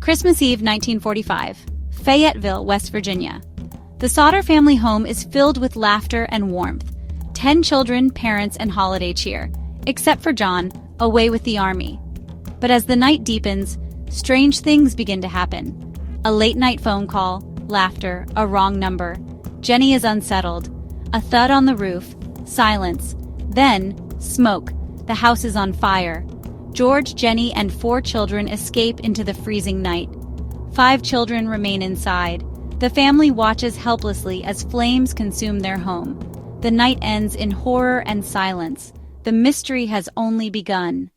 Christmas Eve 1945, Fayetteville, West Virginia. The Sauter family home is filled with laughter and warmth. 10 children, parents, and holiday cheer, except for John, away with the army. But as the night deepens, strange things begin to happen. A late-night phone call, laughter, a wrong number. Jenny is unsettled. A thud on the roof, silence. Then, smoke. The house is on fire. George, Jenny, and 4 children escape into the freezing night. 5 children remain inside. The family watches helplessly as flames consume their home. The night ends in horror and silence. The mystery has only begun.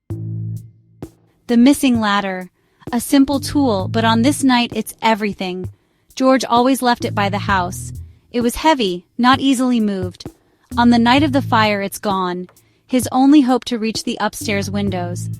The missing ladder. A simple tool, but on this night it's everything. George always left it by the house. It was heavy, not easily moved. On the night of the fire, it's gone. His only hope to reach the upstairs windows.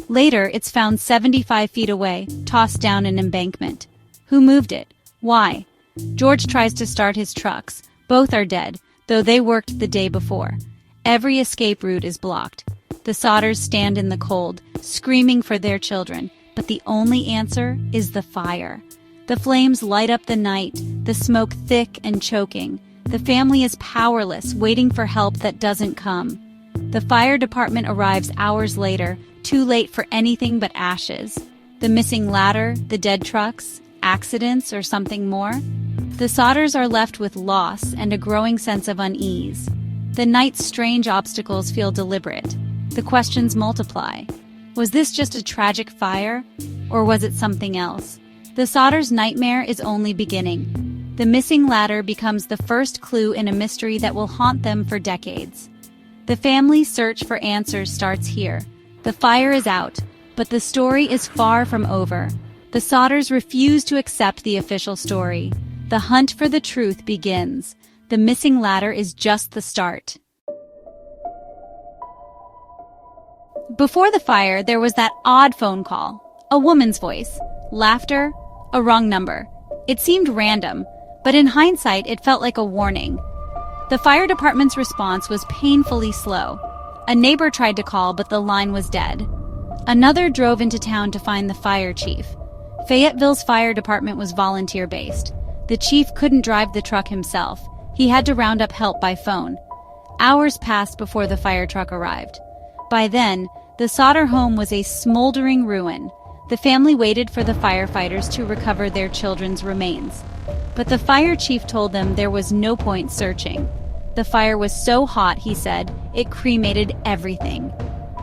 Later, it's found 75 feet away, tossed down an embankment. Who moved it? Why? George tries to start his trucks. Both are dead, though they worked the day before. Every escape route is blocked. The Sauters stand in the cold, screaming for their children, but the only answer is the fire. The flames light up the night, the smoke thick and choking. The family is powerless, waiting for help that doesn't come. The fire department arrives hours later, too late for anything but ashes. The missing ladder, the dead trucks, accidents, or something more? The Sauters are left with loss and a growing sense of unease. The night's strange obstacles feel deliberate. The questions multiply. Was this just a tragic fire, or was it something else? The Sauters' nightmare is only beginning. The missing ladder becomes the first clue in a mystery that will haunt them for decades. The family's search for answers starts here. The fire is out, but the story is far from over. The Sauters refuse to accept the official story. The hunt for the truth begins. The missing ladder is just the start. Before the fire, there was that odd phone call. A woman's voice. Laughter. A wrong number. It seemed random, but in hindsight, it felt like a warning. The fire department's response was painfully slow. A neighbor tried to call, but the line was dead. Another drove into town to find the fire chief. Fayetteville's fire department was volunteer-based. The chief couldn't drive the truck himself. He had to round up help by phone. Hours passed before the fire truck arrived. By then, the Sauter home was a smoldering ruin. The family waited for the firefighters to recover their children's remains. But the fire chief told them there was no point searching. The fire was so hot, he said, it cremated everything.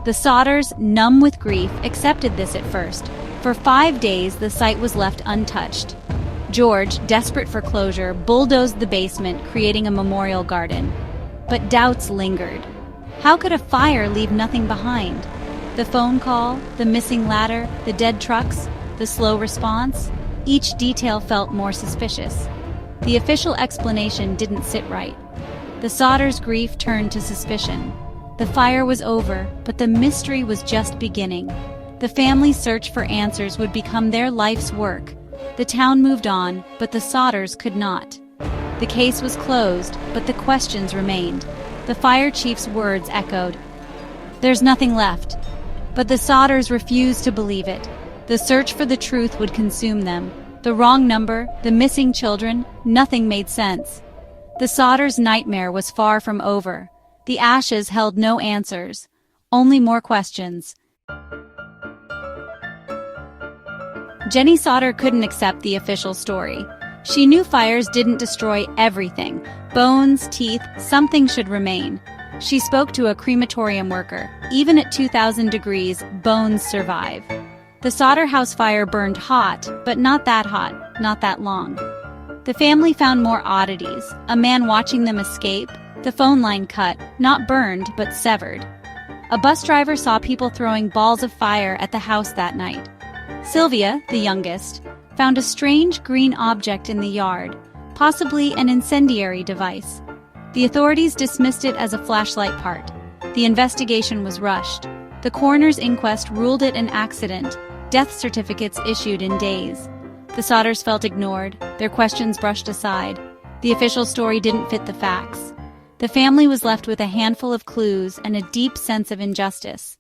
The Sauters, numb with grief, accepted this at first. For 5 days, the site was left untouched. George, desperate for closure, bulldozed the basement, creating a memorial garden. But doubts lingered. How could a fire leave nothing behind? The phone call, the missing ladder, the dead trucks, the slow response, each detail felt more suspicious. The official explanation didn't sit right. The Sauters' grief turned to suspicion. The fire was over, but the mystery was just beginning. The family's search for answers would become their life's work. The town moved on, but the Sauters could not. The case was closed, but the questions remained. The fire chief's words echoed. There's nothing left. But the Sauters refused to believe it. The search for the truth would consume them. The wrong number, the missing children, nothing made sense. The Sauters' nightmare was far from over. The ashes held no answers, only more questions. Jenny Sauter couldn't accept the official story. She knew fires didn't destroy everything. Bones, teeth, something should remain. She spoke to a crematorium worker. Even at 2,000 degrees, bones survive. The Sauter house fire burned hot, but not that hot, not that long. The family found more oddities. A man watching them escape, the phone line cut, not burned, but severed. A bus driver saw people throwing balls of fire at the house that night. Sylvia, the youngest, found a strange green object in the yard, possibly an incendiary device. The authorities dismissed it as a flashlight part. The investigation was rushed. The coroner's inquest ruled it an accident, death certificates issued in days. The Sauters felt ignored, their questions brushed aside. The official story didn't fit the facts. The family was left with a handful of clues and a deep sense of injustice.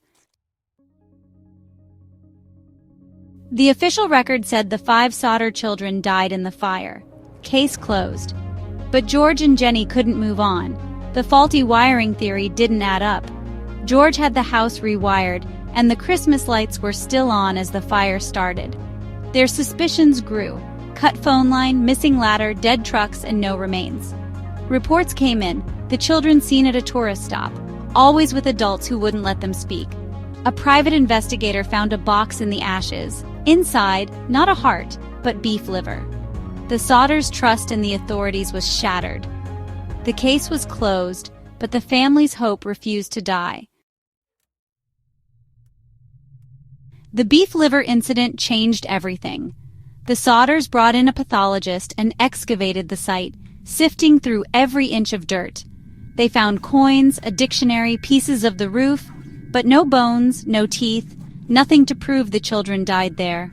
The official record said the 5 Sodder children died in the fire. Case closed. But George and Jenny couldn't move on. The faulty wiring theory didn't add up. George had the house rewired, and the Christmas lights were still on as the fire started. Their suspicions grew. Cut phone line, missing ladder, dead trucks, and no remains. Reports came in, the children seen at a tourist stop, always with adults who wouldn't let them speak. A private investigator found a box in the ashes. Inside, not a heart, but beef liver. The Sodders' trust in the authorities was shattered. The case was closed, but the family's hope refused to die. The beef liver incident changed everything. The Sodders brought in a pathologist and excavated the site, sifting through every inch of dirt. They found coins, a dictionary, pieces of the roof, but no bones, no teeth, nothing to prove the children died there.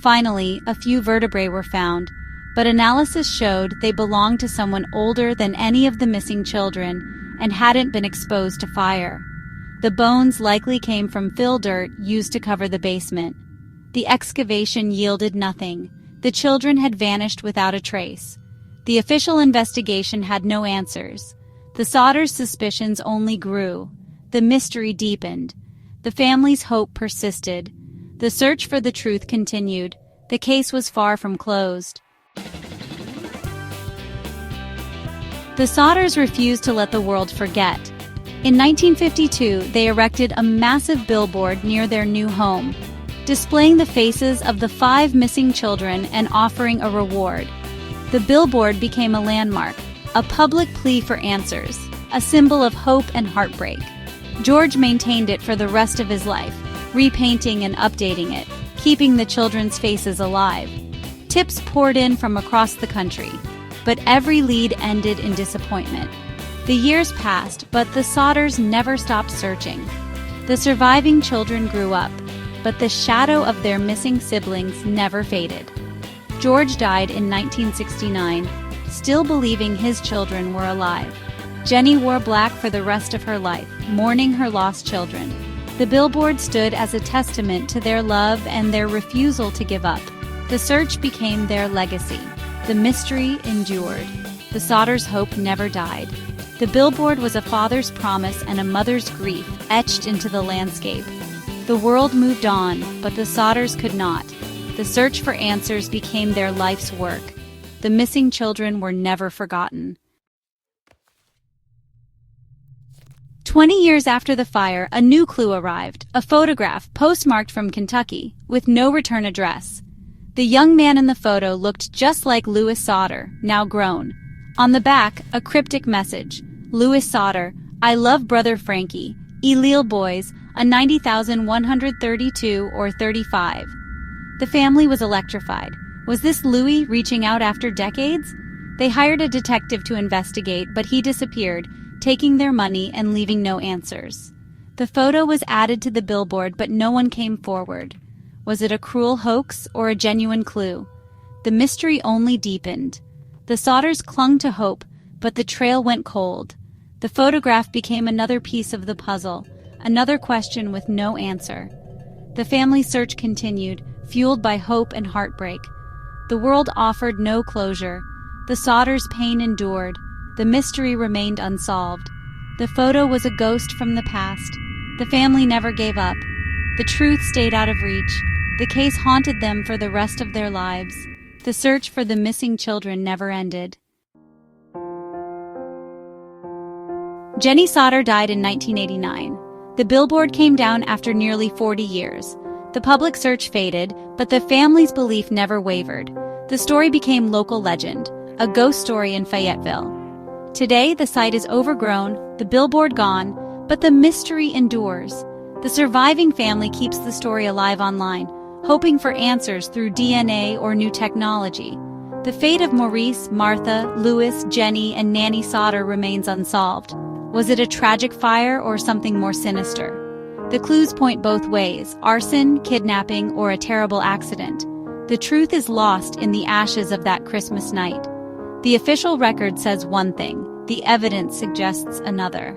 Finally, a few vertebrae were found, but analysis showed they belonged to someone older than any of the missing children and hadn't been exposed to fire. The bones likely came from fill dirt used to cover the basement. The excavation yielded nothing. The children had vanished without a trace. The official investigation had no answers. The Sodders' suspicions only grew. The mystery deepened. The family's hope persisted. The search for the truth continued. The case was far from closed. The Sodders refused to let the world forget. In 1952, they erected a massive billboard near their new home, displaying the faces of the 5 missing children and offering a reward. The billboard became a landmark, a public plea for answers, a symbol of hope and heartbreak. George maintained it for the rest of his life, repainting and updating it, keeping the children's faces alive. Tips poured in from across the country, but every lead ended in disappointment. The years passed, but the Sodders never stopped searching. The surviving children grew up, but the shadow of their missing siblings never faded. George died in 1969, still believing his children were alive. Jenny wore black for the rest of her life, mourning her lost children. The billboard stood as a testament to their love and their refusal to give up. The search became their legacy. The mystery endured. The Sodders' hope never died. The billboard was a father's promise and a mother's grief etched into the landscape. The world moved on, but the Sodders could not. The search for answers became their life's work. The missing children were never forgotten. 20 years after the fire, a new clue arrived, a photograph postmarked from Kentucky, with no return address. The young man in the photo looked just like Louis Sodder, now grown. On the back, a cryptic message. Louis Sodder, I love brother Frankie. Elil boys, a 90,132 or 35. The family was electrified. Was this Louis reaching out after decades? They hired a detective to investigate, but he disappeared, taking their money and leaving no answers. The photo was added to the billboard, but no one came forward. Was it a cruel hoax or a genuine clue? The mystery only deepened. The Sodders clung to hope, but the trail went cold. The photograph became another piece of the puzzle, another question with no answer. The family search continued, fueled by hope and heartbreak. The world offered no closure. The Sodders' pain endured. The mystery remained unsolved. The photo was a ghost from the past. The family never gave up. The truth stayed out of reach. The case haunted them for the rest of their lives. The search for the missing children never ended. Jenny Sodder died in 1989. The billboard came down after nearly 40 years. The public search faded, but the family's belief never wavered. The story became local legend, a ghost story in Fayetteville. Today, the site is overgrown, the billboard gone, but the mystery endures. The surviving family keeps the story alive online, hoping for answers through DNA or new technology. The fate of Maurice, Martha, Louis, Jenny, and Nanny Sodder remains unsolved. Was it a tragic fire or something more sinister? The clues point both ways: arson, kidnapping, or a terrible accident. The truth is lost in the ashes of that Christmas night. The official record says one thing, the evidence suggests another.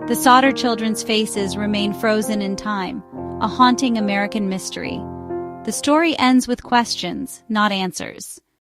The Sodder children's faces remain frozen in time, a haunting American mystery. The story ends with questions, not answers.